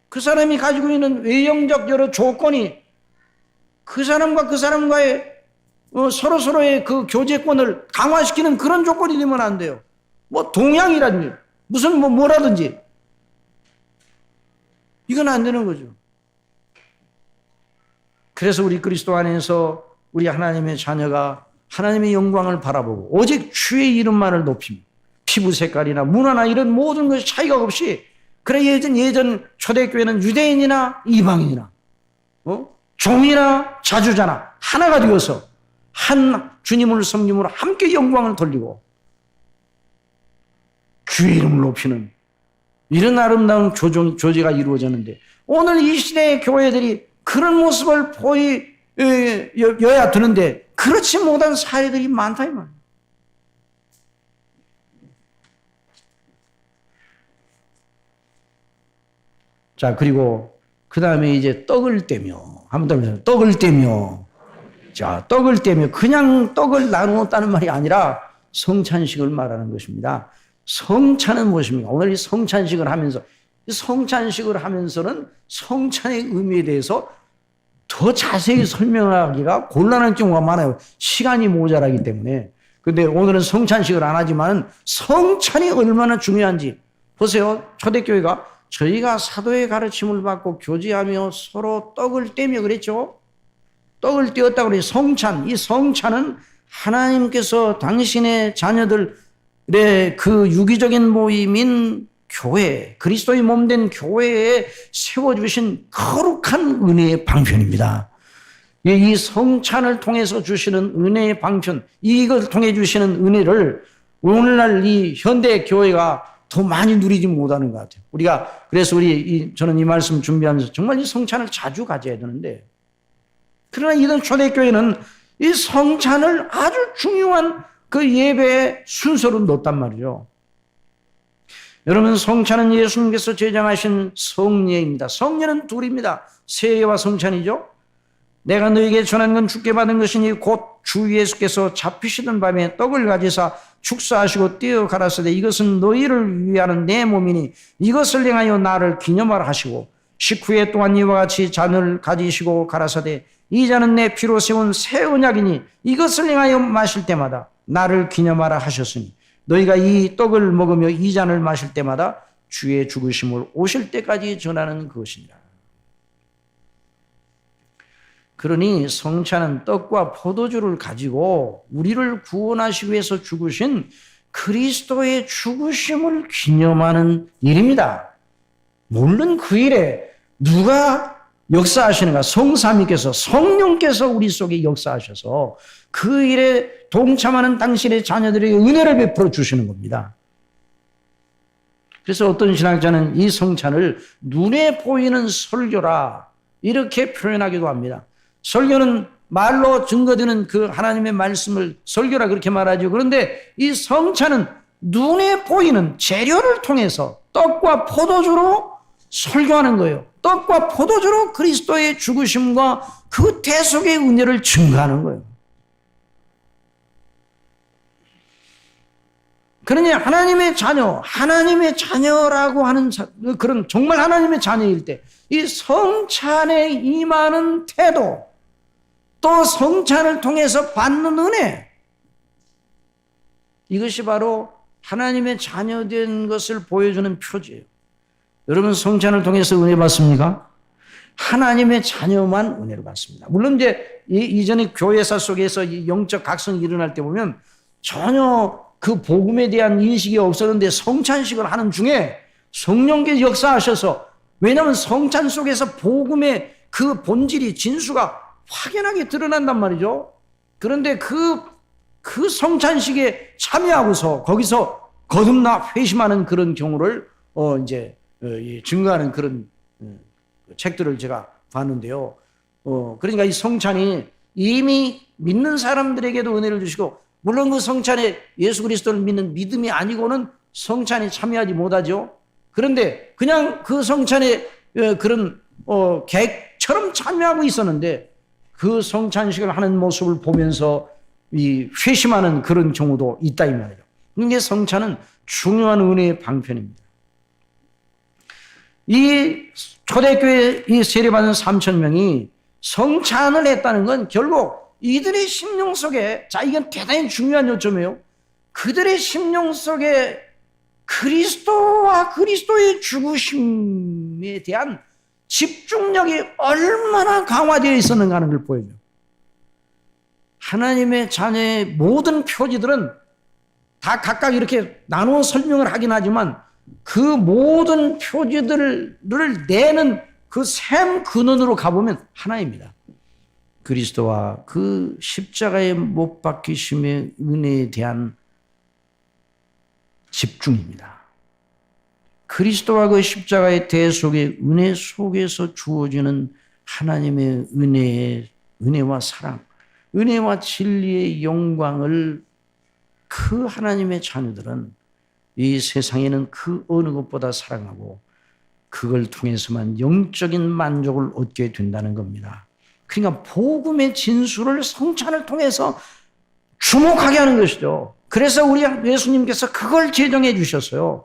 그 사람이 가지고 있는 외형적 여러 조건이 그 사람과 그 사람과의 서로서로의 그 교제권을 강화시키는 그런 조건이 되면 안 돼요. 뭐 동양이라든지 무슨 뭐라든지 이건 안 되는 거죠. 그래서 우리 그리스도 안에서 우리 하나님의 자녀가 하나님의 영광을 바라보고 오직 주의 이름만을 높이며 피부 색깔이나 문화나 이런 모든 것이 차이가 없이, 그래 예전 초대교회는 유대인이나 이방인이나 종이나 자주자나 하나가 되어서 한 주님을 섬김으로 함께 영광을 돌리고 주의 이름을 높이는 이런 아름다운 조제가 이루어졌는데, 오늘 이 시대의 교회들이 그런 모습을 보여야 되는데 그렇지 못한 사회들이 많다 이 말이에요. 자, 그리고 그 다음에 이제 떡을 떼며, 한번 더 해보세요. 떡을 떼며. 자, 떡을 떼며 그냥 떡을 나누었다는 말이 아니라 성찬식을 말하는 것입니다. 성찬은 무엇입니까? 오늘 이 성찬식을 하면서, 이 성찬식을 하면서는 성찬의 의미에 대해서 더 자세히 설명하기가 곤란한 경우가 많아요. 시간이 모자라기 때문에. 근데 오늘은 성찬식을 안 하지만 성찬이 얼마나 중요한지 보세요. 초대교회가 저희가 사도의 가르침을 받고 교제하며 서로 떡을 떼며 그랬죠. 떡을 떼었다고 그래요. 성찬. 이 성찬은 하나님께서 당신의 자녀들의 그 유기적인 모임인 교회, 그리스도의 몸된 교회에 세워주신 거룩한 은혜의 방편입니다. 이 성찬을 통해서 주시는 은혜의 방편, 이걸 통해 주시는 은혜를 오늘날 이 현대 교회가 더 많이 누리지 못하는 것 같아요. 그래서 저는 이 말씀 준비하면서 정말 이 성찬을 자주 가져야 되는데, 그러나 이런 초대교회는 이 성찬을 아주 중요한 그 예배의 순서로 넣었단 말이죠. 여러분, 성찬은 예수님께서 제정하신 성례입니다. 성례는 둘입니다. 세례와 성찬이죠. 내가 너에게 전한 건 주께 받은 것이니 곧 주 예수께서 잡히시던 밤에 떡을 가지사 축사하시고 떼어 가라사대 이것은 너희를 위하는 내 몸이니 이것을 행하여 나를 기념하라 하시고, 식후에 또한 이와 같이 잔을 가지시고 가라사대 이 잔은 내 피로 세운 새 언약이니 이것을 행하여 마실 때마다 나를 기념하라 하셨으니 너희가 이 떡을 먹으며 이 잔을 마실 때마다 주의 죽으심을 오실 때까지 전하는 것이니라. 그러니 성찬은 떡과 포도주를 가지고 우리를 구원하시기 위해서 죽으신 그리스도의 죽으심을 기념하는 일입니다. 물론 그 일에 누가 역사하시는가? 성삼위께서, 성령께서 우리 속에 역사하셔서 그 일에 동참하는 당신의 자녀들에게 은혜를 베풀어 주시는 겁니다. 그래서 어떤 신학자는 이 성찬을 눈에 보이는 설교라 이렇게 표현하기도 합니다. 설교는 말로 증거되는 그 하나님의 말씀을 설교라 그렇게 말하죠. 그런데 이 성찬은 눈에 보이는 재료를 통해서 떡과 포도주로 설교하는 거예요. 떡과 포도주로 그리스도의 죽으심과 그 대속의 은혜를 증거하는 거예요. 그러니 하나님의 자녀라고 하는 그런 정말 하나님의 자녀일 때 이 성찬에 임하는 태도, 또 성찬을 통해서 받는 은혜, 이것이 바로 하나님의 자녀된 것을 보여주는 표지예요. 여러분 성찬을 통해서 은혜 받습니까? 하나님의 자녀만 은혜를 받습니다. 물론 이제 이전에 교회사 속에서 영적 각성이 일어날 때 보면 전혀 그 복음에 대한 인식이 없었는데 성찬식을 하는 중에 성령께서 역사하셔서, 왜냐하면 성찬 속에서 복음의 그 본질이 진수가 확연하게 드러난단 말이죠. 그런데 그 성찬식에 참여하고서 거기서 거듭나 회심하는 그런 경우를 증거하는 그런 책들을 제가 봤는데요. 그러니까 이 성찬이 이미 믿는 사람들에게도 은혜를 주시고, 물론 그 성찬에 예수 그리스도를 믿는 믿음이 아니고는 성찬에 참여하지 못하죠. 그런데 그냥 그 성찬에 그런 객처럼 참여하고 있었는데 그 성찬식을 하는 모습을 보면서 이 회심하는 그런 경우도 있다 이 말이에요. 이게 성찬은 중요한 은혜의 방편입니다. 이 초대교회 이 세례받은 3,000명이 성찬을 했다는 건 결국 이들의 심령 속에, 자, 이건 대단히 중요한 요점이에요. 그들의 심령 속에 그리스도와 그리스도의 죽으심에 대한 집중력이 얼마나 강화되어 있었는가 하는 걸 보여줘요. 하나님의 자녀의 모든 표지들은 다 각각 이렇게 나누어 설명을 하긴 하지만 그 모든 표지들을 내는 그 샘 근원으로 가보면 하나입니다. 그리스도와 그 십자가의 못 박히심의 은혜에 대한 집중입니다. 그리스도와 그 십자가의 대속의 은혜 속에서 주어지는 하나님의 은혜와 사랑, 은혜와 진리의 영광을 그 하나님의 자녀들은 이 세상에는 그 어느 것보다 사랑하고 그걸 통해서만 영적인 만족을 얻게 된다는 겁니다. 그러니까 복음의 진수를 성찬을 통해서 주목하게 하는 것이죠. 그래서 우리 예수님께서 그걸 제정해 주셨어요.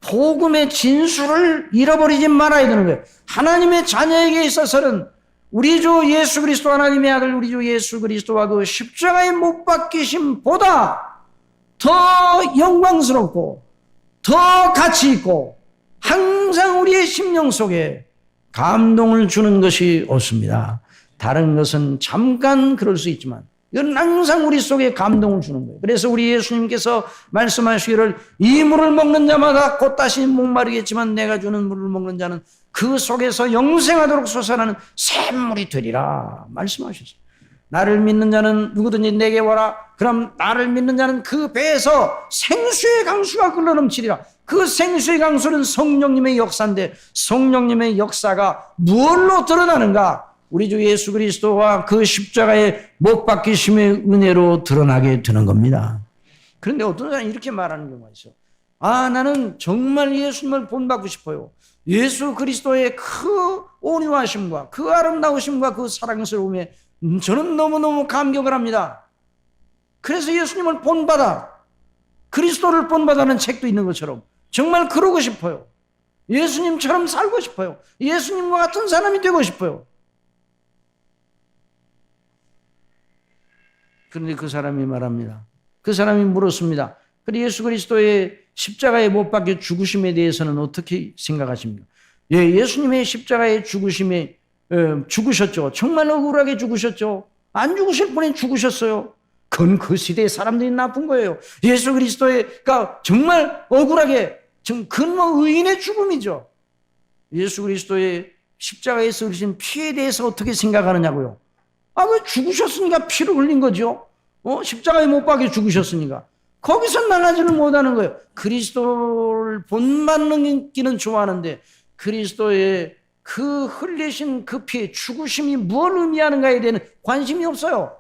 복음의 진수를 잃어버리지 말아야 되는 거예요. 하나님의 자녀에게 있어서는 우리 주 예수 그리스도 하나님의 아들 우리 주 예수 그리스도와 그 십자가의 못 박히심보다 더 영광스럽고 더 가치 있고 항상 우리의 심령 속에 감동을 주는 것이 없습니다. 다른 것은 잠깐 그럴 수 있지만 이건 항상 우리 속에 감동을 주는 거예요. 그래서 우리 예수님께서 말씀하시기를 이 물을 먹는 자마다 곧 다시 목마르겠지만 내가 주는 물을 먹는 자는 그 속에서 영생하도록 솟아나는 샘물이 되리라 말씀하셨어요. 나를 믿는 자는 누구든지 내게 와라. 그럼 나를 믿는 자는 그 배에서 생수의 강수가 흘러넘치리라. 그 생수의 강수는 성령님의 역사인데 성령님의 역사가 무엇로 드러나는가? 우리 주 예수 그리스도와 그 십자가의 못 박히심의 은혜로 드러나게 되는 겁니다. 그런데 어떤 사람이 이렇게 말하는 경우가 있어요. 아, 나는 정말 예수님을 본받고 싶어요. 예수 그리스도의 그 온유하심과 그 아름다우심과 그 사랑스러움에 저는 너무너무 감격을 합니다. 그래서 예수님을 본받아, 그리스도를 본받아는 책도 있는 것처럼 정말 그러고 싶어요. 예수님처럼 살고 싶어요. 예수님과 같은 사람이 되고 싶어요. 그런데 그 사람이 말합니다. 그 사람이 물었습니다. 그런데 예수 그리스도의 십자가에 못 박혀 죽으심에 대해서는 어떻게 생각하십니까? 예, 예수님의 십자가에 죽으심에 죽으셨죠. 정말 억울하게 죽으셨죠. 안 죽으실 분이 죽으셨어요. 그건 그 시대의 사람들이 나쁜 거예요. 예수 그리스도가 정말 억울하게, 그건 뭐 의인의 죽음이죠. 예수 그리스도의 십자가에서 흘리신 피에 대해서 어떻게 생각하느냐고요. 아, 그 죽으셨으니까 피를 흘린 거죠. 십자가에 못 박혀 죽으셨으니까. 거기서 나가지는 못하는 거예요. 그리스도를 본받기는 좋아하는데 그리스도의 그 흘리신 그 피의 죽으심이 뭘 의미하는가에 대한 관심이 없어요.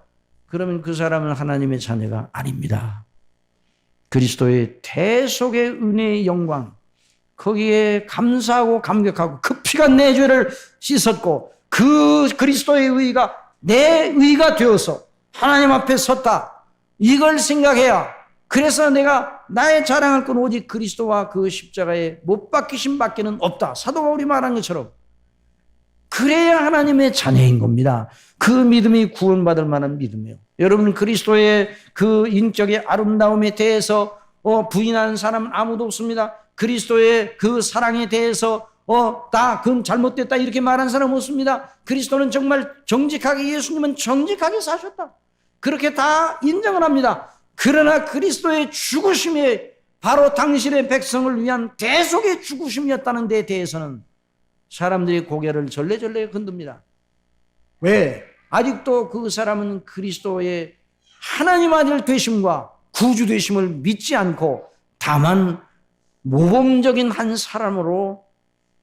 그러면 그 사람은 하나님의 자녀가 아닙니다. 그리스도의 대속의 은혜의 영광, 거기에 감사하고 감격하고 그 피가 내 죄를 씻었고 그 그리스도의 의가 내 의가 되어서 하나님 앞에 섰다. 이걸 생각해야, 그래서 내가 나의 자랑할 건 오직 그리스도와 그 십자가에 못 박히심 밖에는 없다. 사도 바울이 말한 것처럼 그래야 하나님의 자녀인 겁니다. 그 믿음이 구원받을 만한 믿음이에요. 여러분, 그리스도의 그 인격의 아름다움에 대해서 부인하는 사람은 아무도 없습니다. 그리스도의 그 사랑에 대해서 그건 잘못됐다 이렇게 말하는 사람은 없습니다. 그리스도는 정말 정직하게, 예수님은 정직하게 사셨다, 그렇게 다 인정을 합니다. 그러나 그리스도의 죽으심이 바로 당신의 백성을 위한 대속의 죽으심이었다는 데 대해서는 사람들이 고개를 절레절레 흔듭니다. 왜? 아직도 그 사람은 그리스도의 하나님 아들 되심과 구주 되심을 믿지 않고 다만 모범적인 한 사람으로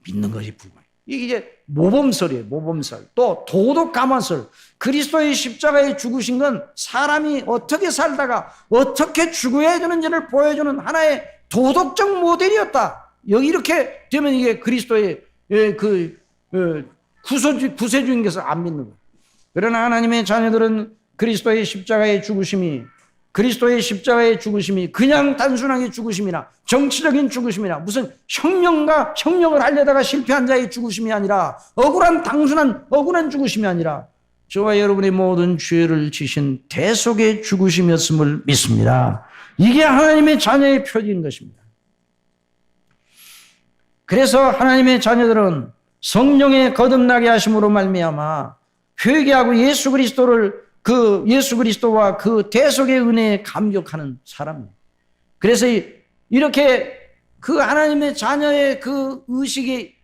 믿는 것이 불가해요. 이게 모범설이에요. 모범설. 또 도덕 가마설. 그리스도의 십자가에 죽으신 건 사람이 어떻게 살다가 어떻게 죽어야 되는지를 보여주는 하나의 도덕적 모델이었다. 여기 이렇게 되면 이게 그리스도의 구세주인께서 안 믿는 거예요. 그러나 하나님의 자녀들은 그리스도의 십자가의 죽으심이 그냥 단순하게 죽으심이나 정치적인 죽으심이나 무슨 혁명을 하려다가 실패한 자의 죽으심이 아니라 단순한 억울한 죽으심이 아니라 저와 여러분의 모든 죄를 지신 대속의 죽으심이었음을 믿습니다. 이게 하나님의 자녀의 표지인 것입니다. 그래서 하나님의 자녀들은 성령의 거듭나게 하심으로 말미암아 회개하고 예수 그리스도와 그 대속의 은혜에 감격하는 사람입니다. 그래서 이렇게 그 하나님의 자녀의 그 의식의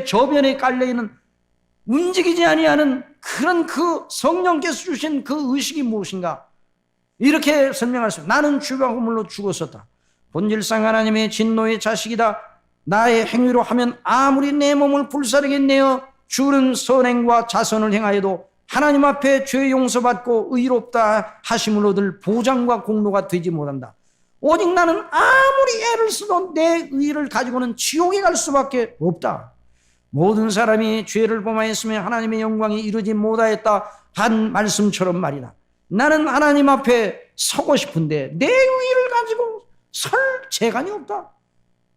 저변에 깔려있는 움직이지 아니하는 그런 그 성령께서 주신 그 의식이 무엇인가? 이렇게 설명할 수 있습니다. 나는 죄와 허물로 죽었었다. 본질상 하나님의 진노의 자식이다. 나의 행위로 하면 아무리 내 몸을 불사르게 내어 주는 선행과 자선을 행하여도 하나님 앞에 죄 용서받고 의롭다 하심을 얻을 보장과 공로가 되지 못한다. 오직 나는 아무리 애를 써도 내 의를 가지고는 지옥에 갈 수밖에 없다. 모든 사람이 죄를 범하였으면 하나님의 영광이 이루지 못하였다 한 말씀처럼 말이다. 나는 하나님 앞에 서고 싶은데 내 의를 가지고 설 재간이 없다.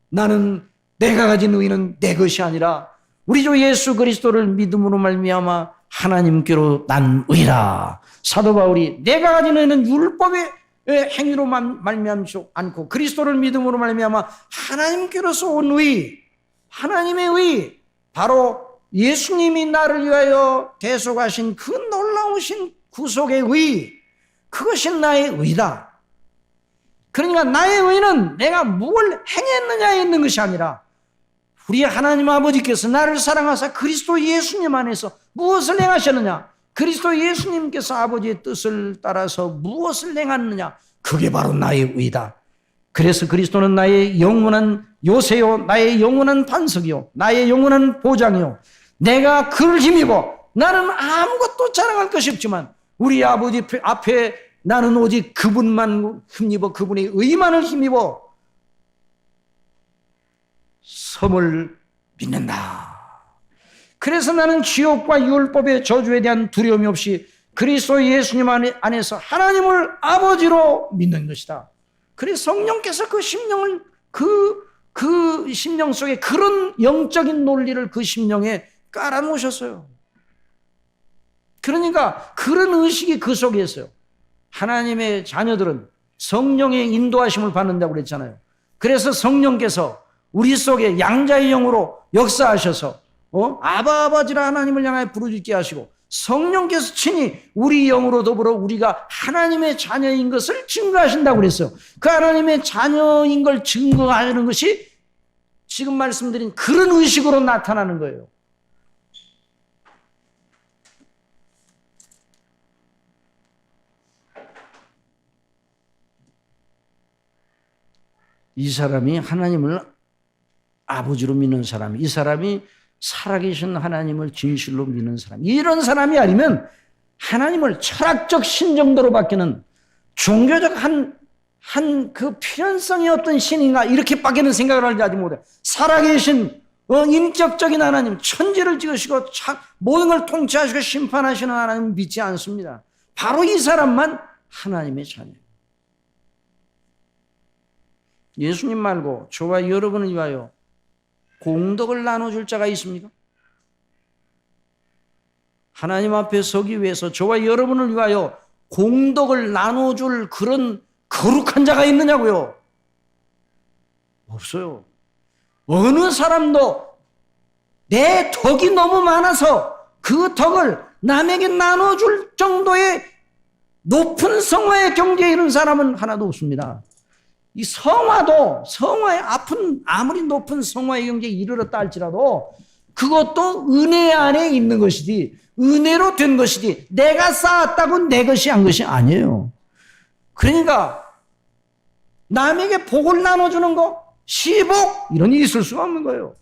나는 내가 가진 의는 내 것이 아니라 우리 주 예수 그리스도를 믿음으로 말미암아 하나님께로 난 의라. 사도 바울이 내가 가진 의는 율법의 행위로 말미암지 않고 그리스도를 믿음으로 말미암아 하나님께로서 온 의, 하나님의 의, 바로 예수님이 나를 위하여 대속하신 그 놀라우신 구속의 의, 그것이 나의 의다. 그러니까 나의 의는 내가 뭘 행했느냐에 있는 것이 아니라 우리 하나님 아버지께서 나를 사랑하사 그리스도 예수님 안에서 무엇을 행하셨느냐? 그리스도 예수님께서 아버지의 뜻을 따라서 무엇을 행하느냐? 그게 바로 나의 의다. 그래서 그리스도는 나의 영원한 요새요, 나의 영원한 반석이요, 나의 영원한 보장이요. 내가 그를 힘입어 나는 아무것도 자랑할 것이 없지만 우리 아버지 앞에 나는 오직 그분만 힘입어 그분의 의만을 힘입어 섬을 믿는다. 그래서 나는 지옥과 율법의 저주에 대한 두려움이 없이 그리스도 예수님 안에서 하나님을 아버지로 믿는 것이다. 그래서 성령께서 그 심령을 그 심령 속에 그런 영적인 논리를 그 심령에 깔아놓으셨어요. 그러니까 그런 의식이 그 속에 있어요. 하나님의 자녀들은 성령의 인도하심을 받는다고 그랬잖아요. 그래서 성령께서 우리 속에 양자의 영으로 역사하셔서 아버지라 하나님을 향하여 부르짖게 하시고 성령께서 친히 우리 영으로 더불어 우리가 하나님의 자녀인 것을 증거하신다고 그랬어요. 그 하나님의 자녀인 걸 증거하는 것이 지금 말씀드린 그런 의식으로 나타나는 거예요. 이 사람이 하나님을 아버지로 믿는 사람, 이 사람이 살아계신 하나님을 진실로 믿는 사람, 이런 사람이 아니면 하나님을 철학적 신정도로 바뀌는 종교적 한 그 필연성이 어떤 신인가 이렇게밖에는 생각을 하지 못해. 살아계신 인격적인 하나님, 천지를 지으시고 모든 걸 통치하시고 심판하시는 하나님 믿지 않습니다. 바로 이 사람만 하나님의 자녀예요. 예수님 말고 저와 여러분을 위하여 공덕을 나눠줄 자가 있습니까? 하나님 앞에 서기 위해서 저와 여러분을 위하여 공덕을 나눠줄 그런 거룩한 자가 있느냐고요? 없어요. 어느 사람도 내 덕이 너무 많아서 그 덕을 남에게 나눠줄 정도의 높은 성화의 경지에 이른 사람은 하나도 없습니다. 이 성화의 아무리 높은 성화의 경지에 이르렀다 할지라도 그것도 은혜 안에 있는 것이지, 은혜로 된 것이지, 내가 쌓았다고 내 것이 한 것이 아니에요. 그러니까 남에게 복을 나눠주는 거, 시복 이런 일이 있을 수가 없는 거예요.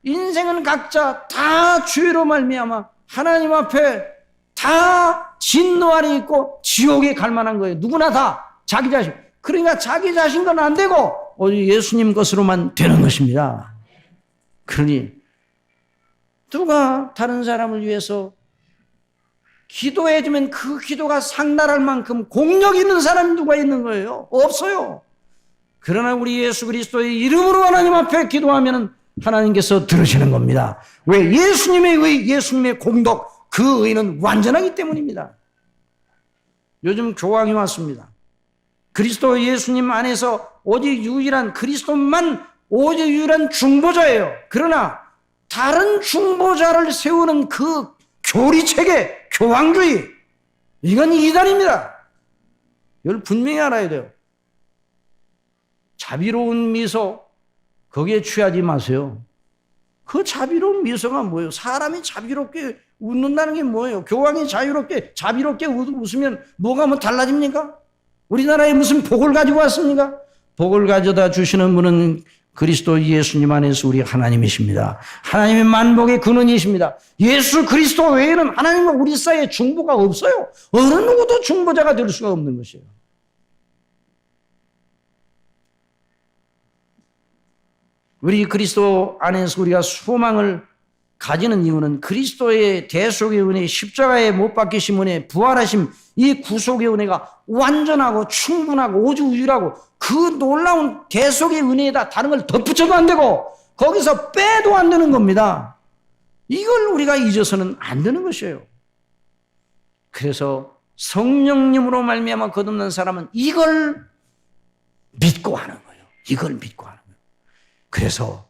인생은 각자 다 죄로 말미암아 하나님 앞에 다 진노 아래 있고 지옥에 갈 만한 거예요. 누구나 다 자기 자신. 그러니까 자기 자신 건 안 되고 오직 예수님 것으로만 되는 것입니다. 그러니 누가 다른 사람을 위해서 기도해주면 그 기도가 상달할 만큼 공력 있는 사람이 누가 있는 거예요? 없어요. 그러나 우리 예수 그리스도의 이름으로 하나님 앞에 기도하면 하나님께서 들으시는 겁니다. 왜? 예수님의 의, 예수님의 공덕, 그 의는 완전하기 때문입니다. 요즘 교황이 왔습니다. 그리스도 예수님 안에서 오직 유일한 그리스도만 오직 유일한 중보자예요. 그러나 다른 중보자를 세우는 그 교리체계, 교황주의, 이건 이단입니다. 이걸 분명히 알아야 돼요. 자비로운 미소, 거기에 취하지 마세요. 그 자비로운 미소가 뭐예요? 사람이 자비롭게 웃는다는 게 뭐예요? 교황이 자비롭게 웃으면 뭐가 뭐 달라집니까? 우리나라에 무슨 복을 가지고 왔습니까? 복을 가져다 주시는 분은 그리스도 예수님 안에서 우리 하나님이십니다. 하나님의 만복의 근원이십니다. 예수 그리스도 외에는 하나님과 우리 사이에 중보가 없어요. 어느 누구도 중보자가 될 수가 없는 것이에요. 우리 그리스도 안에서 우리가 소망을 가지는 이유는 그리스도의 대속의 은혜, 십자가에 못 박히신 은혜, 부활하심, 이 구속의 은혜가 완전하고 충분하고 오직 유일하고 그 놀라운 대속의 은혜에다 다른 걸 덧붙여도 안 되고 거기서 빼도 안 되는 겁니다. 이걸 우리가 잊어서는 안 되는 것이에요. 그래서 성령님으로 말미암아 거듭난 사람은 이걸 믿고 하는 거예요. 이걸 믿고 하는 거예요. 그래서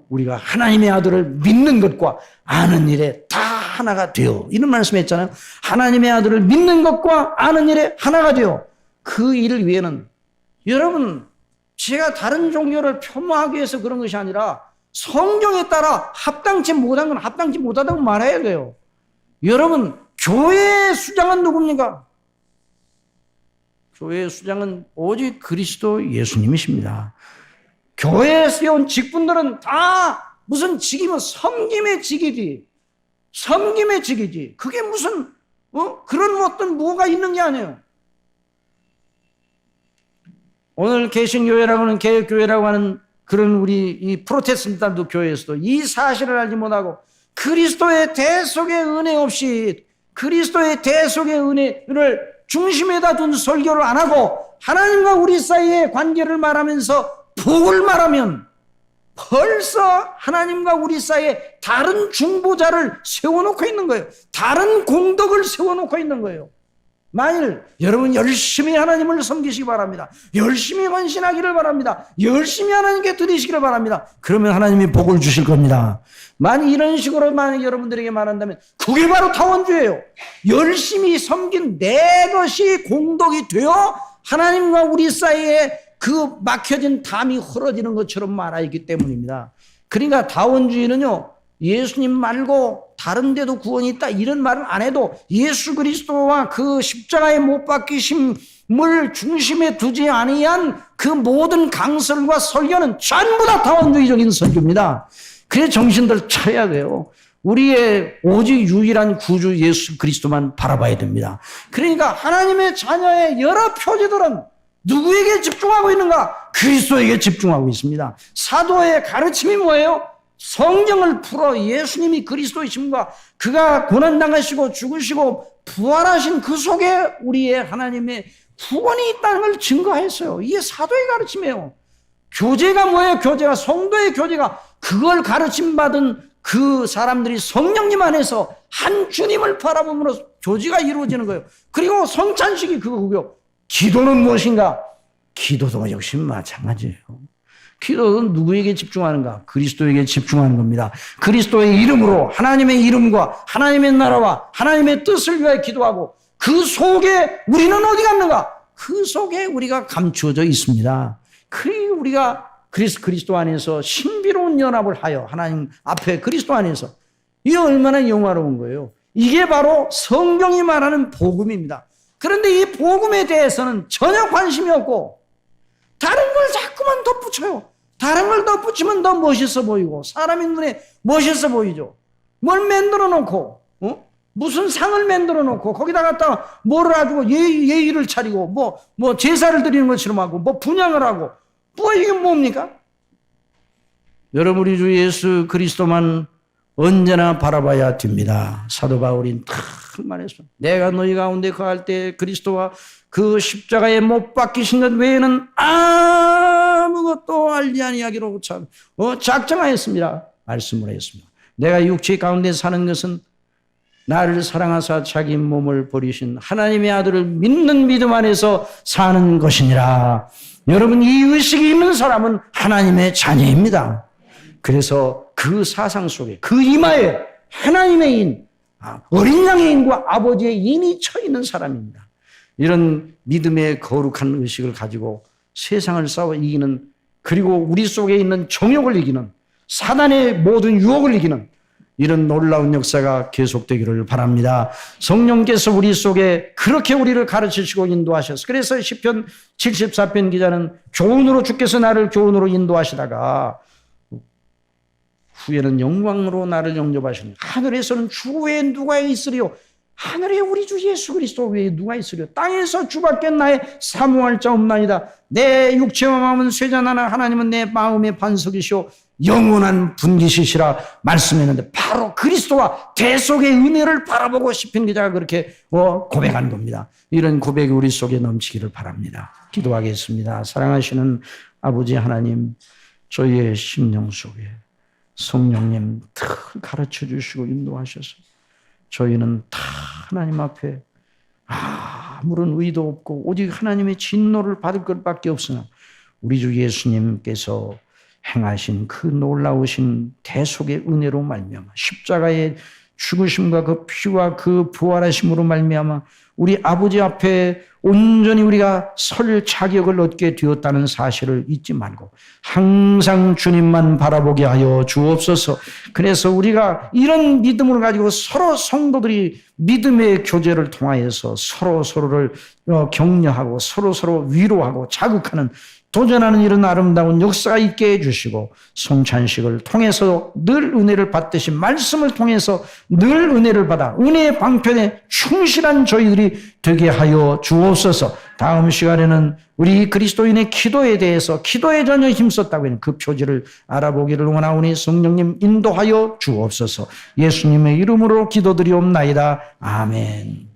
우리가 하나님의 아들을 믿는 것과 아는 일에 다 하나가 되어, 이런 말씀했잖아요. 하나님의 아들을 믿는 것과 아는 일에 하나가 되어, 그 일을 위해는 여러분, 제가 다른 종교를 폄하하기 위해서 그런 것이 아니라 성경에 따라 합당치 못한 건 합당치 못하다고 말해야 돼요. 여러분, 교회의 수장은 누굽니까? 교회의 수장은 오직 그리스도 예수님이십니다. 교회에 세운 직분들은 다 무슨 직이면 섬김의 직이지. 섬김의 직이지. 그게 무슨 그런 어떤 뭐가 있는 게 아니에요. 오늘 개신교회라고 하는 개혁교회라고 하는 그런 우리 이 프로테스탄트 교회에서도 이 사실을 알지 못하고 그리스도의 대속의 은혜 없이 그리스도의 대속의 은혜를 중심에다 둔 설교를 안 하고 하나님과 우리 사이의 관계를 말하면서 복을 말하면 벌써 하나님과 우리 사이에 다른 중보자를 세워놓고 있는 거예요. 다른 공덕을 세워놓고 있는 거예요. 만일 여러분 열심히 하나님을 섬기시기 바랍니다. 열심히 헌신하기를 바랍니다. 열심히 하나님께 드리시기를 바랍니다. 그러면 하나님이 복을 주실 겁니다. 만약 이런 식으로 만약 여러분들에게 말한다면 그게 바로 타원주예요. 열심히 섬긴 내 것이 공덕이 되어 하나님과 우리 사이에 그 막혀진 담이 흐러지는 것처럼 말하기 때문입니다. 그러니까 다원주의는요, 예수님 말고 다른 데도 구원이 있다 이런 말을 안 해도 예수 그리스도와 그 십자가에 못 박히심을 중심에 두지 아니한 그 모든 강설과 설교는 전부 다 다원주의적인 설교입니다. 그래서 정신들 차려야 돼요. 우리의 오직 유일한 구주 예수 그리스도만 바라봐야 됩니다. 그러니까 하나님의 자녀의 여러 표지들은 누구에게 집중하고 있는가? 그리스도에게 집중하고 있습니다. 사도의 가르침이 뭐예요? 성경을 풀어 예수님이 그리스도이심과 그가 고난당하시고 죽으시고 부활하신 그 속에 우리의 하나님의 구원이 있다는 걸 증거했어요. 이게 사도의 가르침이에요. 교제가 뭐예요? 교제가 성도의 교제가 그걸 가르침받은 그 사람들이 성령님 안에서 한 주님을 바라봄으로 교제가 이루어지는 거예요. 그리고 성찬식이 그거고요. 기도는 무엇인가? 기도도 역시 마찬가지예요. 기도는 누구에게 집중하는가? 그리스도에게 집중하는 겁니다. 그리스도의 이름으로 하나님의 이름과 하나님의 나라와 하나님의 뜻을 위하여 기도하고 그 속에 우리는 어디 갔는가? 그 속에 우리가 감추어져 있습니다. 그리고 우리가 그리스도 안에서 신비로운 연합을 하여 하나님 앞에 그리스도 안에서 이게 얼마나 영화로운 거예요. 이게 바로 성경이 말하는 복음입니다. 그런데 이 복음에 대해서는 전혀 관심이 없고 다른 걸 자꾸만 덧붙여요. 다른 걸 덧붙이면 더 멋있어 보이고 사람의 눈에 멋있어 보이죠. 뭘 만들어 놓고 무슨 상을 만들어 놓고 거기다 갖다가 뭐를 가지고 예의를 차리고 뭐 제사를 드리는 것처럼 하고 뭐 분향을 하고 뭐 이게 뭡니까? 여러분 우리 주 예수 그리스도만 언제나 바라봐야 됩니다. 사도 바울이 탁 말했어. 내가 너희 가운데 거할 때 그리스도와 그 십자가에 못 박히신 것 외에는 아무것도 알지 아니하기로 참 작정하였습니다. 말씀을 했습니다. 내가 육체 가운데 사는 것은 나를 사랑하사 자기 몸을 버리신 하나님의 아들을 믿는 믿음 안에서 사는 것이니라. 여러분 이 의식이 있는 사람은 하나님의 자녀입니다. 그래서 그 사상 속에 그 이마에 하나님의 인, 어린 양의 인과 아버지의 인이 쳐 있는 사람입니다. 이런 믿음의 거룩한 의식을 가지고 세상을 싸워 이기는 그리고 우리 속에 있는 정욕을 이기는 사단의 모든 유혹을 이기는 이런 놀라운 역사가 계속되기를 바랍니다. 성령께서 우리 속에 그렇게 우리를 가르치시고 인도하셔서 그래서 시편 74편 기자는 교훈으로 주께서 나를 교훈으로 인도하시다가 후에는 영광으로 나를 영접하시는 하늘에서는 주 외에 누가 있으리요? 하늘에 우리 주 예수 그리스도 외에 누가 있으리요? 땅에서 주밖에 나의 사모할 자 없나이다. 내 육체와 마음은 쇠잔하나 하나님은 내 마음의 반석이시오 영원한 분기시시라 말씀했는데 바로 그리스도와 대속의 은혜를 바라보고 시편 기자가 그렇게 고백한 겁니다. 이런 고백이 우리 속에 넘치기를 바랍니다. 기도하겠습니다. 사랑하시는 아버지 하나님, 저희의 심령 속에 성령님 늘 가르쳐 주시고 인도하셔서 저희는 다 하나님 앞에 아무런 의도 없고 오직 하나님의 진노를 받을 것밖에 없으나 우리 주 예수님께서 행하신 그 놀라우신 대속의 은혜로 말미암아 십자가의 죽으심과 그 피와 그 부활하심으로 말미암아 우리 아버지 앞에 온전히 우리가 설 자격을 얻게 되었다는 사실을 잊지 말고 항상 주님만 바라보게 하여 주옵소서. 그래서 우리가 이런 믿음을 가지고 서로 성도들이 믿음의 교제를 통하여서 서로를 격려하고 서로 위로하고 자극하는 도전하는 이런 아름다운 역사가 있게 해주시고 성찬식을 통해서 늘 은혜를 받듯이 말씀을 통해서 늘 은혜를 받아 은혜의 방편에 충실한 저희들이 되게 하여 주옵소서. 다음 시간에는 우리 그리스도인의 기도에 대해서 기도에 전혀 힘썼다고 하는 그 표지를 알아보기를 원하오니 성령님 인도하여 주옵소서. 예수님의 이름으로 기도드리옵나이다. 아멘.